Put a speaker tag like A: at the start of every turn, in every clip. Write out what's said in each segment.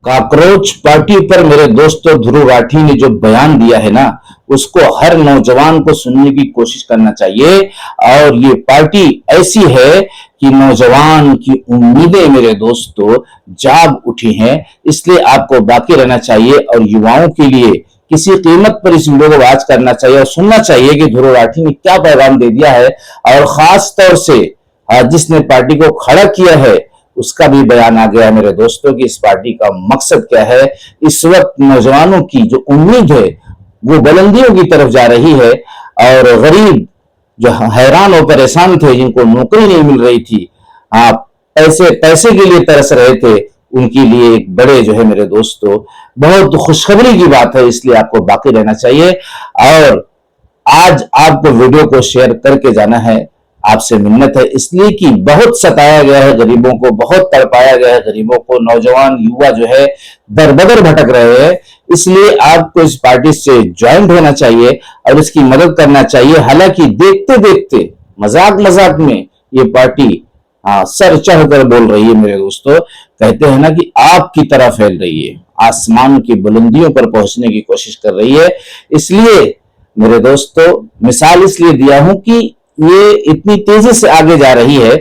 A: Cockroach party पर मेरे दोस्तों ध्रुव राठी ने जो बयान दिया है ना, उसको हर नौजवान को सुनने की कोशिश करना चाहिए। और ये पार्टी ऐसी है कि नौजवान की उम्मीदें मेरे दोस्तों जाग उठी हैं, इसलिए आपको बाकी रहना चाहिए और युवाओं के लिए किसी कीमत पर इस वीडियो को वॉच करना चाहिए और सुनना चाहिए कि ध्रुव राठी ने क्या पैगाम दे दिया है। और खास तौर से जिसने पार्टी को खड़ा किया है उसका भी बयान आ गया मेरे दोस्तों कि इस पार्टी का मकसद क्या है। इस वक्त नौजवानों की जो उम्मीद है वो बुलंदियों की तरफ जा रही है और गरीब जो हैरान और परेशान थे, जिनको नौकरी नहीं मिल रही थी, आप पैसे पैसे के लिए तरस रहे थे, उनके लिए एक बड़े जो है मेरे दोस्तों बहुत खुशखबरी की बात है। इसलिए आपको बाकी रहना चाहिए और आज आपको वीडियो को शेयर करके जाना है। आपसे मिन्नत है, इसलिए कि बहुत सताया गया है गरीबों को, बहुत तड़पाया गया है गरीबों को। नौजवान युवा जो है दर बदर भटक रहे हैं, इसलिए आपको इस पार्टी से ज्वाइंट होना चाहिए और इसकी मदद करना चाहिए। हालांकि देखते देखते मजाक मजाक में ये पार्टी सर चढ़कर बोल रही है मेरे दोस्तों। कहते हैं ना कि आग की तरह फैल रही है, आसमान की बुलंदियों पर पहुंचने की कोशिश कर रही है। इसलिए मेरे दोस्तों मिसाल इसलिए दिया हूं कि ये इतनी तेजी से आगे जा रही है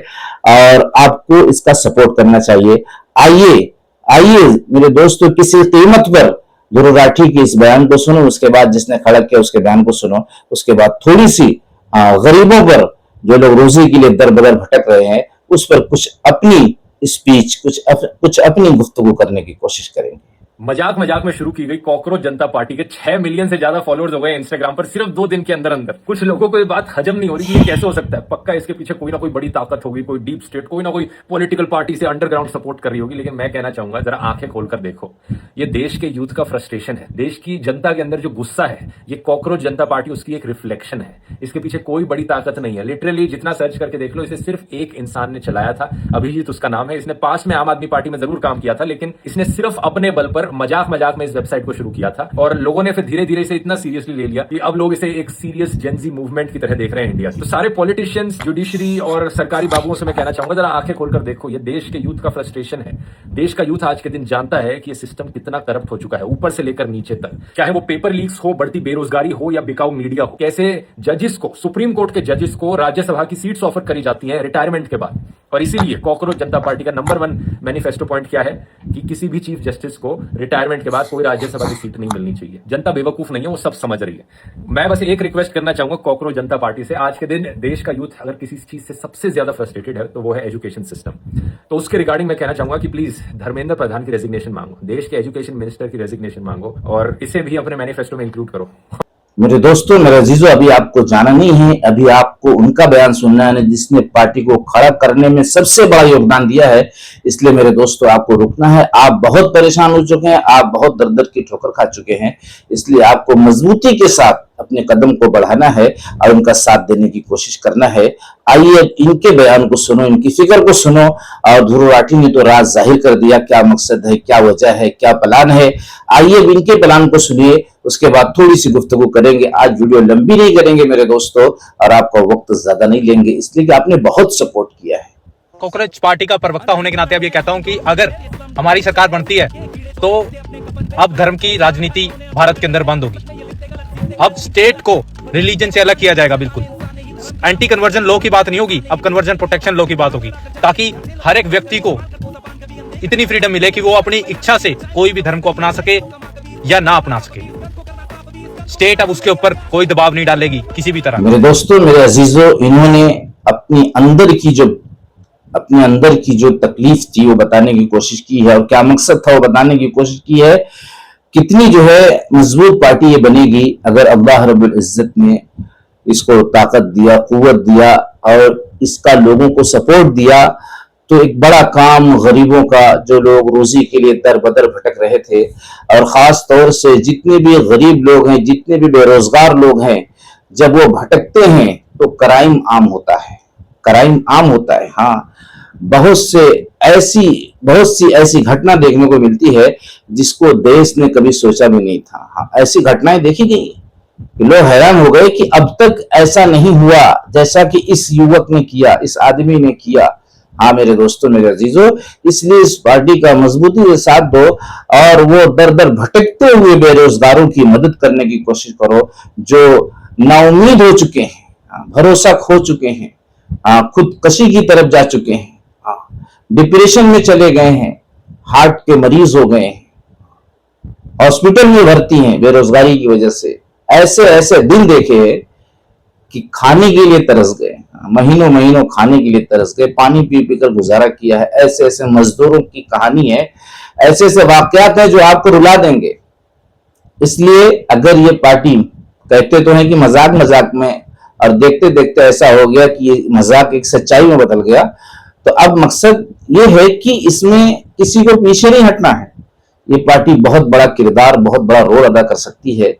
A: और आपको इसका सपोर्ट करना चाहिए। आइए आइए मेरे दोस्तों, किसी कीमत पर ध्रुव राठी के इस बयान को सुनो, उसके बाद जिसने खड़ा किया उसके बयान को सुनो, उसके बाद थोड़ी सी गरीबों पर जो लोग रोजी के लिए दर बदर भटक रहे हैं उस पर कुछ अपनी स्पीच, कुछ अपनी गुफ्तगू करने की कोशिश करेंगे।
B: मजाक मजाक में शुरू की गई कॉकरोच जनता पार्टी के 6 मिलियन से ज्यादा फॉलोअर्स हो गए इंस्टाग्राम पर सिर्फ 2 दिन के अंदर अंदर। कुछ लोगों को ये बात हजम नहीं हो रही कि ये कैसे हो सकता है। पक्का इसके पीछे कोई ना कोई बड़ी ताकत होगी, कोई डीप स्टेट, कोई ना कोई पॉलिटिकल पार्टी से अंडरग्राउंड सपोर्ट कर रही होगी। लेकिन मैं कहना चाहूंगा जरा आंखें खोलकर देखो, ये देश के यूथ का फ्रस्ट्रेशन है, देश की जनता के अंदर जो गुस्सा है, ये कॉकरोच जनता पार्टी उसकी एक रिफ्लेक्शन है। इसके पीछे कोई बड़ी ताकत नहीं है। लिटरली जितना सर्च करके देख लो, इसे सिर्फ एक इंसान ने चलाया था, अभिजीत उसका नाम है। इसने पास में आम आदमी पार्टी में जरूर काम किया था, लेकिन इसने सिर्फ अपने बल पर मजाक मजाक में इस वेबसाइट को शुरू किया था और लोगों ने फिर धीरे धीरे इसे इतना सीरियसली ले लिया कि अब लोग इसे एक सीरियस जेनजी मूवमेंट की तरह देख रहे हैं इंडिया। तो सारे पॉलिटिशियंस, जुडिशरी और सरकारी बाबुओं से मैं कहना चाहूंगा जरा आंखें खोलकर देखो, ये देश के यूथ का फ्रस्ट्रेशन है। देश का यूथ आज के दिन जानता है कि ये सिस्टम कितना करप्ट हो चुका है, ऊपर से लेकर नीचे तक। चाहे वो पेपर लीक्स हो, बढ़ती बेरोजगारी हो या बिकाऊ मीडिया हो, कैसे जजेस को, सुप्रीम कोर्ट के जजेस को राज्यसभा की सीट्स ऑफर करी जाती है रिटायरमेंट के बाद। और इसीलिए कॉकरोच जनता पार्टी का नंबर 1 मैनिफेस्टो पॉइंट क्या है कि किसी भी चीफ जस्टिस को रिटायरमेंट के बाद कोई राज्यसभा की सीट नहीं मिलनी चाहिए। जनता बेवकूफ नहीं है, वो सब समझ रही है। मैं बस एक रिक्वेस्ट करना चाहूंगा कॉकरोच जनता पार्टी से, आज के दिन देश का यूथ अगर किसी चीज से सबसे ज्यादा फ्रस्ट्रेटेड है तो वो है एजुकेशन सिस्टम। तो उसके रिगार्डिंग मैं कहना चाहूंगा कि प्लीज धर्मेंद्र प्रधान की रेजिग्नेशन मांगो, देश के एजुकेशन मिनिस्टर की रेजिग्नेशन मांगो और इसे भी अपने मैनिफेस्टो में इंक्लूड करो।
A: मेरे दोस्तों, मेरे अजीजों, अभी आपको जाना नहीं है, अभी आपको उनका बयान सुनना है जिसने पार्टी को खड़ा करने में सबसे बड़ा योगदान दिया है। इसलिए मेरे दोस्तों आपको रुकना है। आप बहुत परेशान हो चुके हैं, आप बहुत दर दर की ठोकर खा चुके हैं, इसलिए आपको मजबूती के साथ अपने कदम को बढ़ाना है और उनका साथ देने की कोशिश करना है। आइए इनके बयान को सुनो, इनकी फिक्र को सुनो। और ध्रुव राठी ने तो राज जाहिर कर दिया, क्या मकसद है, क्या वजह है, क्या प्लान है। आइए इनके प्लान को सुनिए, उसके बाद थोड़ी सी गुफ्तगू करेंगे। आज वीडियो लंबी नहीं करेंगे मेरे दोस्तों और आपका वक्त ज्यादा नहीं लेंगे, इसलिए कि आपने बहुत सपोर्ट किया है।
C: कॉकरोच पार्टी का प्रवक्ता होने के नाते अब ये कहता हूं कि अगर हमारी सरकार बनती है तो अब धर्म की राजनीति भारत के अंदर बंद होगी। अब स्टेट को रिलीजन से अलग किया जाएगा। बिल्कुल एंटी कन्वर्जन लॉ की बात नहीं होगी, अब कन्वर्जन प्रोटेक्शन लॉ की बात होगी, ताकि हर एक व्यक्ति को इतनी फ्रीडम मिले कि वो अपनी इच्छा से कोई भी धर्म को अपना सके या ना अपना सके। स्टेट अब उसके ऊपर कोई दबाव नहीं डालेगी किसी भी तरह।
A: मेरे दोस्तों, मेरे अजीजों, इन्होंने अपने अंदर की जो तकलीफ थी वो बताने की कोशिश की है और क्या मकसद था वो बताने की कोशिश की है। कितनी जो है मजबूत पार्टी ये बनेगी अगर अल्लाह रब्बुल इज्जत ने इसको ताकत दिया, कुव्वत दिया और इसका लोगों को सपोर्ट दिया, तो एक बड़ा काम गरीबों का, जो लोग रोजी के लिए दर बदर भटक रहे थे, और खास तौर से जितने भी गरीब लोग हैं, जितने भी बेरोजगार लोग हैं, जब वो भटकते हैं तो क्राइम आम होता है, क्राइम आम होता है। हाँ, बहुत सी ऐसी घटना देखने को मिलती है जिसको देश ने कभी सोचा भी नहीं था। हाँ, ऐसी घटनाएं देखी गई, लोग हैरान हो गए कि अब तक ऐसा नहीं हुआ जैसा कि इस युवक ने किया, इस आदमी ने किया। हाँ मेरे दोस्तों, मेरे अजीजों, इसलिए इस पार्टी का मजबूती से साथ दो और वो दर दर भटकते हुए बेरोजगारों की मदद करने की कोशिश करो, जो नाउम्मीद हो चुके हैं, भरोसा खो चुके हैं, खुदकशी की तरफ जा चुके हैं, डिप्रेशन में चले गए हैं, हार्ट के मरीज हो गए हैं, हॉस्पिटल में भर्ती हैं बेरोजगारी की वजह से। ऐसे ऐसे दिन देखे कि खाने के लिए तरस गए, महीनों महीनों खाने के लिए तरस गए, पानी पी पी कर गुजारा किया है। ऐसे ऐसे मजदूरों की कहानी है, ऐसे ऐसे वाकयात है जो आपको रुला देंगे। इसलिए अगर ये पार्टी कहते तो हैं कि मजाक मजाक में, और देखते देखते ऐसा हो गया कि ये मजाक एक सच्चाई में बदल गया, तो अब मकसद ये है कि इसमें किसी को पीछे नहीं हटना है। ये पार्टी बहुत बड़ा किरदार, बहुत बड़ा रोल अदा कर सकती है,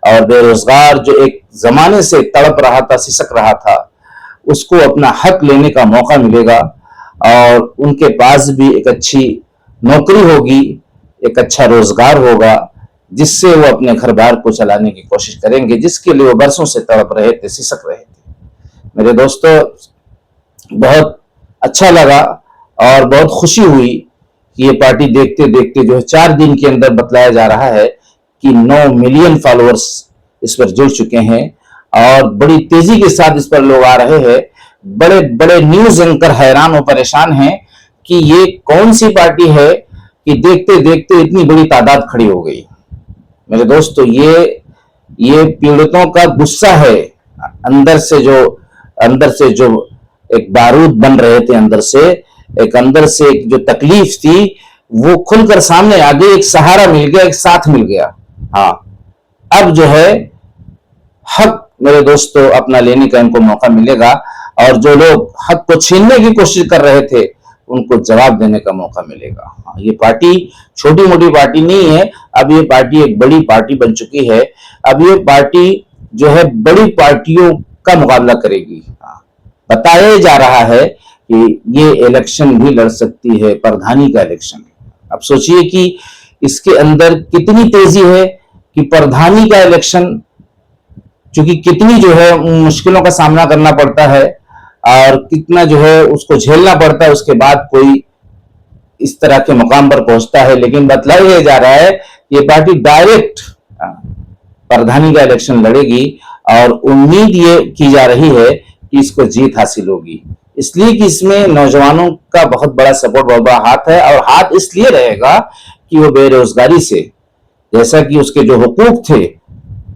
A: और बेरोजगार जो एक जमाने से तड़प रहा था, सिसक रहा था, उसको अपना हक लेने का मौका मिलेगा, और उनके पास भी एक अच्छी नौकरी होगी, एक अच्छा रोजगार होगा, जिससे वो अपने घर बार को चलाने की कोशिश करेंगे, जिसके लिए वो बरसों से तड़प रहे थे, सिसक रहे थे। मेरे दोस्तों, बहुत अच्छा लगा और बहुत खुशी हुई कि ये पार्टी देखते देखते जो है 4 दिन के अंदर बतलाया जा रहा है कि 9 मिलियन फॉलोअर्स इस पर जुड़ चुके हैं, और बड़ी तेजी के साथ इस पर लोग आ रहे हैं। बड़े बड़े न्यूज एंकर हैरान और परेशान हैं कि ये कौन सी पार्टी है कि देखते देखते इतनी बड़ी तादाद खड़ी हो गई। मेरे दोस्तों, ये पीड़ितों का गुस्सा है, अंदर से जो एक बारूद बन रहे थे, अंदर से एक जो तकलीफ थी वो खुलकर सामने आ गई, एक सहारा मिल गया, एक साथ मिल गया। हाँ, अब जो है हक मेरे दोस्तों अपना लेने का इनको मौका मिलेगा, और जो लोग हक को छीनने की कोशिश कर रहे थे उनको जवाब देने का मौका मिलेगा। हाँ, ये पार्टी छोटी मोटी पार्टी नहीं है, अब ये पार्टी एक बड़ी पार्टी बन चुकी है। अब ये पार्टी जो है बड़ी पार्टियों का मुकाबला करेगी। बताया जा रहा है कि ये इलेक्शन भी लड़ सकती है, प्रधानी का इलेक्शन। अब सोचिए कि इसके अंदर कितनी तेजी है कि प्रधानी का इलेक्शन, चूंकि कितनी जो है मुश्किलों का सामना करना पड़ता है और कितना जो है उसको झेलना पड़ता है, उसके बाद कोई इस तरह के मुकाम पर पहुंचता है। लेकिन बतलाया जा रहा है ये पार्टी डायरेक्ट प्रधानी का इलेक्शन लड़ेगी, और उम्मीद ये की जा रही है कि इसको जीत हासिल होगी, इसलिए कि इसमें नौजवानों का बहुत बड़ा सपोर्ट, बहुत बड़ा हाथ है। और हाथ इसलिए रहेगा कि वो बेरोजगारी से, जैसा कि उसके जो हुकूक थे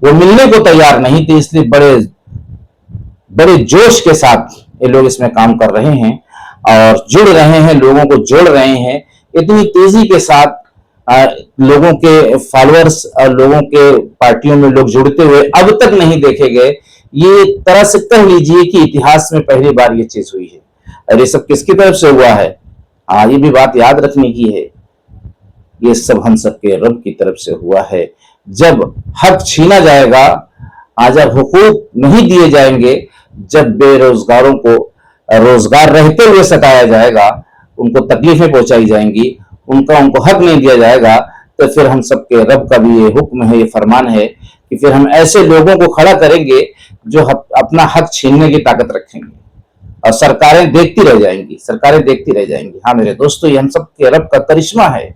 A: वो मिलने को तैयार नहीं थे, इसलिए बड़े बड़े जोश के साथ ये लोग इसमें काम कर रहे हैं और जुड़ रहे हैं, लोगों को जोड़ रहे हैं। इतनी तेजी के साथ लोगों के फॉलोअर्स और लोगों के पार्टियों में लोग जुड़ते हुए अब तक नहीं देखे गए। ये तरह से कह लीजिए कि इतिहास में पहली बार ये चीज हुई है। और ये सब किसकी तरफ से हुआ है? ये भी बात याद रखने की है, ये सब हम सबके रब की तरफ से हुआ है। जब हक छीना जाएगा, जब हुकूक नहीं दिए जाएंगे, जब बेरोजगारों को रोजगार रहते हुए सताया जाएगा, उनको तकलीफें पहुंचाई जाएंगी, उनको हक नहीं दिया जाएगा, तो फिर हम सबके रब का भी ये हुक्म है, ये फरमान है कि फिर हम ऐसे लोगों को खड़ा करेंगे जो अपना हक छीनने की ताकत रखेंगे, और सरकारें देखती रह जाएंगी। हाँ मेरे दोस्तों, ये हम सबके रब का करिश्मा है।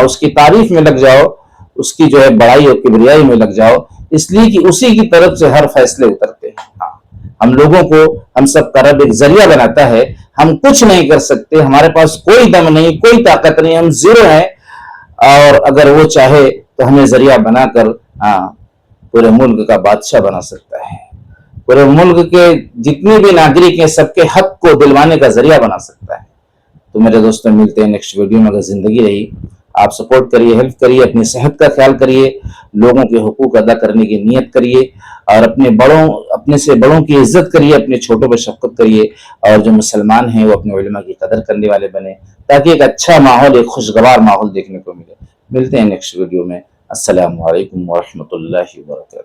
A: उसकी तारीफ में लग जाओ, उसकी जो है बड़ाई और किबरियाई में लग जाओ, इसलिए कि उसी की तरफ से हर फैसले उतरते हैं। हम लोगों को हम सब का रब एक जरिया बनाता है। हम कुछ नहीं कर सकते, हमारे पास कोई दम नहीं, कोई ताकत नहीं, हम जीरो हैं। और अगर वो चाहे तो हमें जरिया बनाकर पूरे मुल्क का बादशाह बना सकता है, पूरे मुल्क के जितने भी नागरिक हैं सबके हक को दिलवाने का जरिया बना सकता है। तो मेरे दोस्तों, मिलते हैं नेक्स्ट वीडियो में। अगर जिंदगी रही, आप सपोर्ट करिए, हेल्प करिए, अपनी सेहत का ख्याल करिए, लोगों के हुकूक अदा करने की नियत करिए, और अपने से बड़ों की इज्जत करिए, अपने छोटों पर शफकत करिए, और जो मुसलमान हैं वो अपने उलमा की कदर करने वाले बने, ताकि एक अच्छा माहौल, एक खुशगवार माहौल देखने को मिले। मिलते हैं नेक्स्ट वीडियो में। अस्सलामु अलैकुम व रहमतुल्लाहि व बरकातहू।